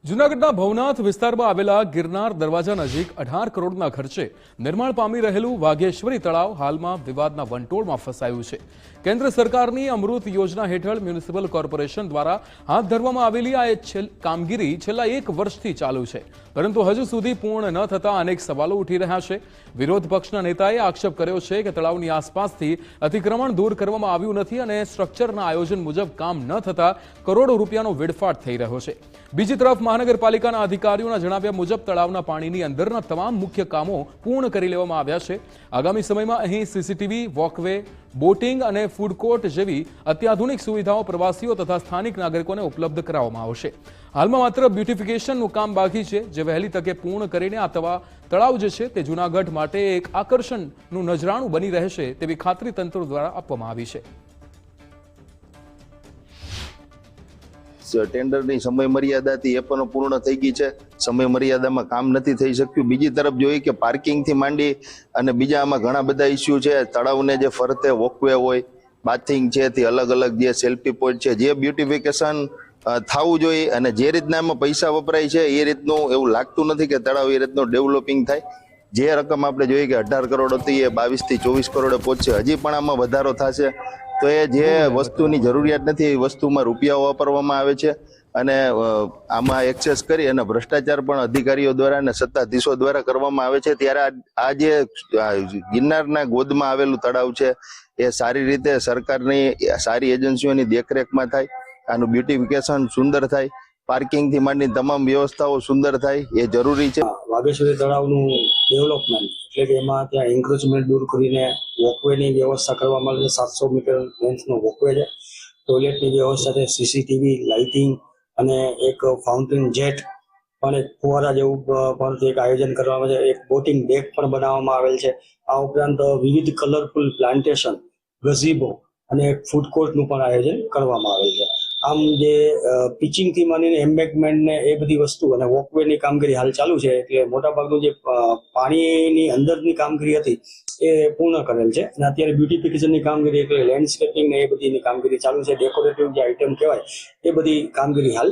જૂનાગઢના ભવનાથ વિસ્તારમાં આવેલા ગિરનાર દરવાજા નજીક 18 કરોડના ખર્ચે નિર્માણ પામી રહેલું વાઘેશ્વરી તળાવ હાલમાં વિવાદના વંટોળમાં ફસાયું છે। કેન્દ્ર સરકારની અમૃત યોજના હેઠળ મ્યુનિસિપલ કોર્પોરેશન દ્વારા હાથ ધરવામાં આવેલી આ કામગીરી છેલ્લા 1 વર્ષથી ચાલુ છે, પરંતુ હજુ સુધી પૂર્ણ ન થતા અનેક સવાલો ઉઠી રહ્યા છે। વિરોધ પક્ષના નેતાએ આક્ષેપ કર્યો છે કે તળાવની આસપાસથી અતિક્રમણ દૂર કરવામાં આવ્યું નથી અને સ્ટ્રક્ચરના આયોજન મુજબ કામ ન થતા કરોડો રૂપિયાનો વેડફાટ થઈ રહ્યો છે। બીજી તરફ મહાનગરપાલિકાના અધિકારીઓના જણાવ્યા મુજબ તળાવના પાણીની અંદરના તમામ મુખ્ય કામો પૂર્ણ કરી લેવામાં આવ્યા છે। આગામી સમયમાં અહીં સીસીટીવી, વોકવે, બોટિંગ અને ફૂડ કોર્ટ જેવી અત્યાધુનિક સુવિધાઓ પ્રવાસીઓ તથા સ્થાનિક નાગરિકોને ઉપલબ્ધ કરાવવામાં આવશે। હાલમાં માત્ર બ્યુટિફિકેશનનું કામ બાકી છે, જે વહેલી તકે પૂર્ણ કરીને આ તળાવ જે છે તે જૂનાગઢ માટે એક આકર્ષણનું નજરાણું બની રહેશે તેવી ખાતરી તંત્ર દ્વારા આપવામાં આવી છે। ટેન્ડરની સમય મર્યાદાથી એ પણ પૂર્ણ થઈ ગઈ છે। સમય મર્યાદામાં કામ નથી થઈ શક્યું। બીજી તરફ જોઈએ કે પાર્કિંગથી માંડી અને બીજા આમાં ઘણા બધા ઇસ્યુ છે। તળાવને જે ફરતે વોકવે હોય, બાથિંગ છે, તે અલગ અલગ જે સેલ્ફી પોઈન્ટ છે, જે બ્યુટિફિકેશન થવું જોઈએ અને જે રીતના એમાં પૈસા વપરાય છે એ રીતનું એવું લાગતું નથી કે તળાવ એ રીતનું ડેવલપિંગ થાય। જે રકમ આપણે જોઈએ કે 18 કરોડ હતી એ 22 થી 24 કરોડે પહોંચશે। હજી પણ આમાં વધારો થશે તો એ જે વસ્તુની જરૂરિયાત નથી એ વસ્તુમાં રૂપિયા વાપરવામાં આવે છે અને આમાં એક્સેસ કરી અને ભ્રષ્ટાચાર પણ અધિકારીઓ દ્વારા અને સત્તાધીશો દ્વારા કરવામાં આવે છે। ત્યારે આ જે ગિરનારના ગોદમાં આવેલું તળાવ છે એ સારી રીતે સરકારની સારી એજન્સીઓની દેખરેખમાં થાય, આનું બ્યુટિફિકેશન સુંદર થાય, પાર્કિંગથી માંડીને તમામ વ્યવસ્થાઓ સુંદર થાય એ જરૂરી છે। વાઘેશ્વરી તળાવનું ડેવલપમેન્ટ એટલે કે એમાં ત્યાં એન્ક્રોચમેન્ટ દૂર કરીને વોકવેની વ્યવસ્થા કરવામાં આવે છે। 700 મીટર લેન્થનો વોકવે છે, ટોયલેટની વ્યવસ્થા છે, સીસીટીવી, લાઇટિંગ અને એક ફાઉન્ટેન જેટ અને એક ફુવારા જેવું પણ એક આયોજન કરવામાં આવે છે। એક બોટિંગ ડેક પણ બનાવવામાં આવેલ છે। આ ઉપરાંત વિવિધ કલરફુલ પ્લાન્ટેશન, ગઝીબો અને એક ફૂડ કોર્ટનું પણ આયોજન કરવામાં આવેલ છે। આમ જે પિચિંગથી માંડીને એમ્બેકમેન્ટ ને એ બધી વસ્તુ અને વોકવેની કામગીરી હાલ ચાલુ છે, એટલે મોટાભાગનું જે પાણીની અંદરની કામગીરી હતી એ પૂર્ણ કરેલ છે અને અત્યારે બ્યુટિફિકેશનની કામગીરી એટલે લેન્ડસ્કેપિંગ ને એ બધીની કામગીરી ચાલુ છે। ડેકોરેટિવ જે આઇટમ કહેવાય એ બધી કામગીરી હાલ